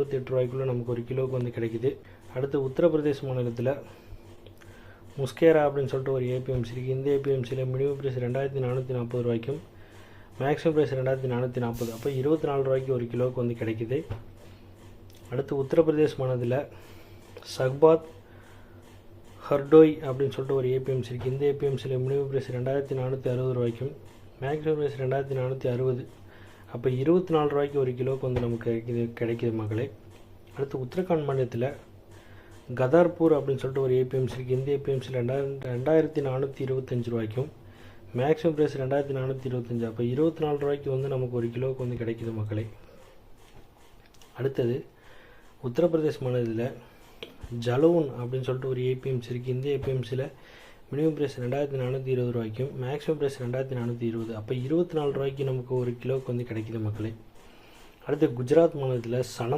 28 ரூபாய்க்குள்ளே நமக்கு ஒரு கிலோவுக்கு வந்து கிடைக்குது. அடுத்து உத்தரப்பிரதேச மாநிலத்தில் முஸ்கேரா அப்படின்னு சொல்லிட்டு ஒரு ஏபிஎம்சி இருக்குது. இந்த ஏபிஎம்சியில் மினிமம் ப்ரைஸ் 2440 ரூபாய்க்கும் மேக்ஸிமம் ப்ரைஸ் 2440. அப்போ 24 ரூபாய்க்கு ஒரு கிலோவுக்கு வந்து கிடைக்குது. அடுத்து உத்தரப்பிரதேச மாநிலத்தில் சக்பாத் ஹர்டோய் அப்படின்னு சொல்லிட்டு ஒரு ஏபிஎம்சி இருக்குது. இந்த ஏபிஎம்சியில் மினிமம் ப்ரைஸ் 2460 ரூபாய்க்கும் மேக்ஸிமம் ப்ரைஸ் 2460. அப்போ 24 ரூபாய்க்கு ஒரு கிலோவுக்கு வந்து நமக்கு கிடைக்கிது மக்களே. அடுத்து உத்தரகாண்ட் மாநிலத்தில் கதார்பூர் அப்படின்னு சொல்லிட்டு ஒரு ஏபிஎம்சி இருக்குது. இந்த ஏபிஎம்சியில் 2425 ரூபாய்க்கும் மேக்ஸிமம் ப்ரைஸ் 2425. அப்போ 24 ரூபாய்க்கு வந்து நமக்கு ஒரு கிலோவுக்கு வந்து கிடைக்கிது மக்களே. அடுத்தது உத்தரப்பிரதேச மாநிலத்தில் ஜலவுன் அப்படின்னு சொல்லிட்டு ஒரு ஏபிஎம்சி இருக்குது. இந்த ஏபிஎம்சியில் மினிமம் ப்ரைஸ் 2420 ரூபாய்க்கும் மேக்ஸிமம் ப்ரைஸ் 2420. அப்போ 24 ரூபாய்க்கு நமக்கு ஒரு கிலோவுக்கு வந்து கிடைக்கிது மக்களே. அடுத்து குஜராத் மாநிலத்தில் சனந்த்